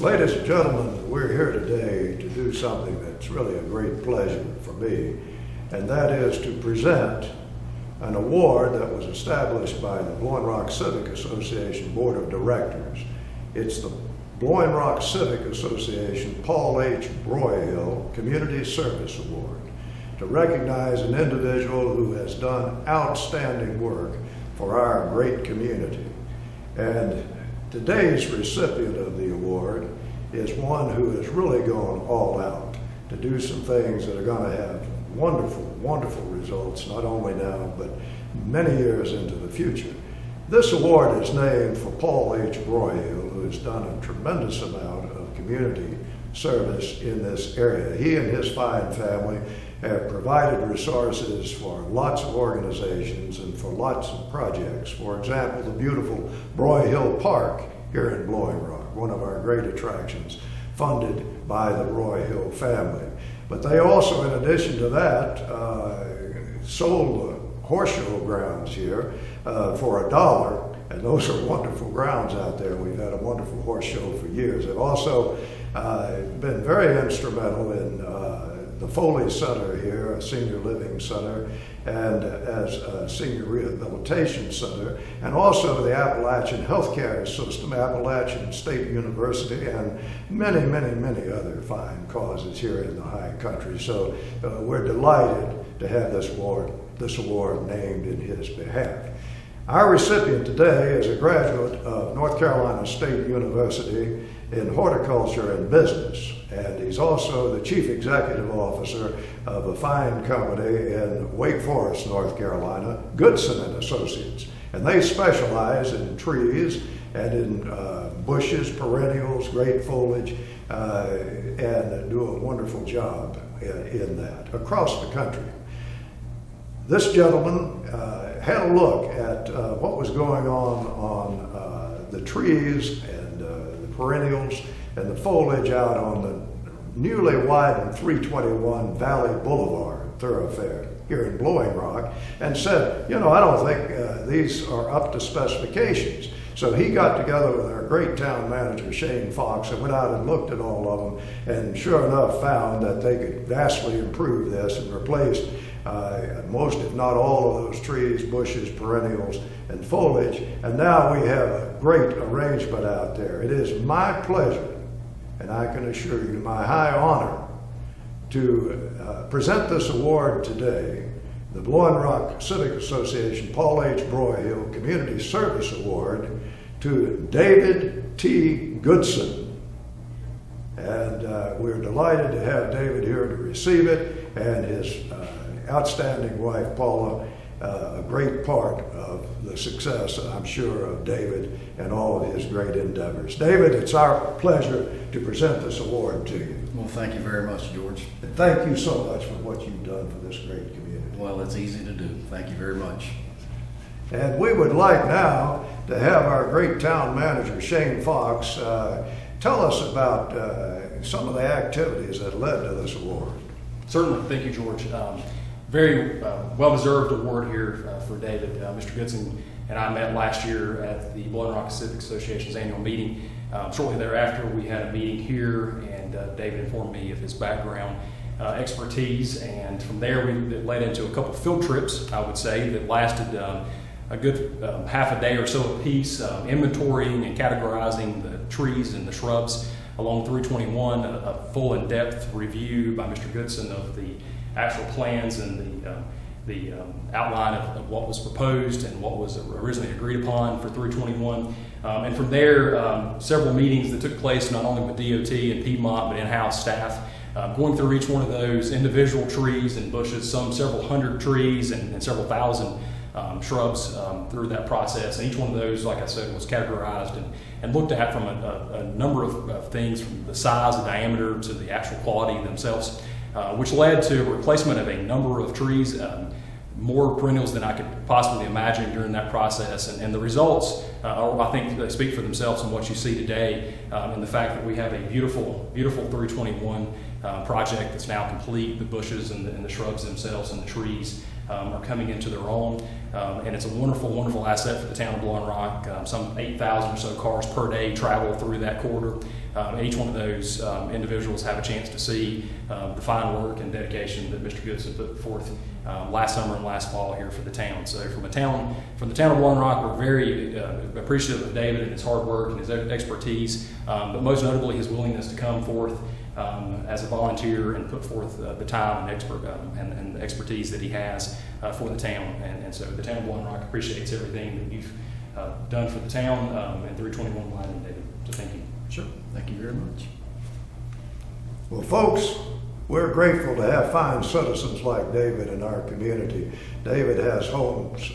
Ladies and gentlemen, we're here today to do something that's really a great pleasure for me, and that is to present an award that was established by the Blowing Rock Civic Association Board of Directors. It's the Blowing Rock Civic Association Paul H. Broyhill Community Service Award to recognize an individual who has done outstanding work for our great community. And today's recipient of the award is one who has really gone all out to do some things that are going to have wonderful, wonderful results, not only now, but many years into the future. This award is named for Paul H. Broyhill, who has done a tremendous amount of community service in this area. He and his fine family have provided resources for lots of organizations and for lots of projects. For example, the beautiful Broyhill Park here in Blowing Rock, one of our great attractions, funded by the Broyhill family. But they also, in addition to that, sold horse show grounds here for $1, and those are wonderful grounds out there. We've had a wonderful horse show for years. They've also been very instrumental in the Foley Center here, a senior living center, and as a senior rehabilitation center, and also the Appalachian Healthcare System, Appalachian State University, and many, many, many other fine causes here in the high country. So we're delighted to have this award named in his behalf. Our recipient today is a graduate of North Carolina State University in horticulture and business, and he's also the chief executive officer of a fine company in Wake Forest, North Carolina, Goodson and Associates. And they specialize in trees and in bushes, perennials, great foliage, and do a wonderful job in that across the country. This gentleman had a look at what was going on the trees and the perennials and the foliage out on the newly widened 321 Valley Boulevard thoroughfare here in Blowing Rock, and said, I don't think these are up to specifications. So he got together with our great town manager, Shane Fox, and went out and looked at all of them, and sure enough found that they could vastly improve this and replaced most, if not all, of those trees, bushes, perennials, and foliage. And now we have a great arrangement out there. It is my pleasure, and I can assure you, my high honor, to present this award today, the Blowing Rock Civic Association Paul H. Broyhill Community Service Award, to David T. Goodson. And we're delighted to have David here to receive it, and his outstanding wife, Paula, a great part of the success, I'm sure, of David and all of his great endeavors. David, it's our pleasure to present this award to you. Well, thank you very much, George. And thank you so much for what you've done for this great community. Well, it's easy to do. Thank you very much. And we would like now to have our great town manager, Shane Fox, tell us about some of the activities that led to this award. Certainly. Thank you, George. Very well-deserved award here for David. Mr. Goodson and I met last year at the Blowing Rock Civic Association's annual meeting. Shortly thereafter, we had a meeting here, and David informed me of his background expertise, and from there it led into a couple field trips, I would say, that lasted a good half a day or so apiece, inventorying and categorizing the trees and the shrubs along 321, a full in-depth review by Mr. Goodson of the actual plans and the outline of what was proposed and what was originally agreed upon for 321. And from there, several meetings that took place not only with DOT and Piedmont, but in-house staff, going through each one of those individual trees and bushes, several hundred trees and several thousand shrubs through that process. And each one of those, like I said, was categorized and looked at from a number of things, from the size, the diameter, to the actual quality themselves, which led to a replacement of a number of trees, more perennials than I could possibly imagine during that process. And the results, I think they speak for themselves in what you see today, and the fact that we have a beautiful, beautiful 321 project that's now complete, the bushes and the shrubs themselves and the trees are coming into their own. And it's a wonderful, wonderful asset for the town of Blowing Rock. Some 8,000 or so cars per day travel through that corridor. And each one of those individuals have a chance to see the fine work and dedication that Mr. Goodson put forth last summer and last fall here for the town. So from the town of Blowing Rock, we're very appreciative of David and his hard work and his expertise, but most notably his willingness to come forth as a volunteer and put forth the time and the expertise that he has for the town. And so the town of Blowing Rock appreciates everything that you've done for the town and 321 Lighting, David. So thank you. Sure. Thank you very much. Well, folks, we're grateful to have fine citizens like David in our community. David has homes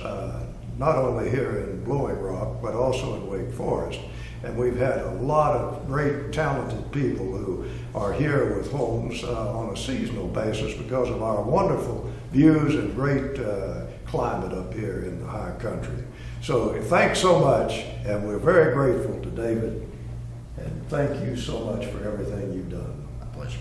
not only here in Blowing Rock, but also in Wake Forest. And we've had a lot of great, talented people who are here with homes on a seasonal basis because of our wonderful views and great climate up here in the high country. So thanks so much, and we're very grateful to David. And thank you so much for everything you've done. My pleasure.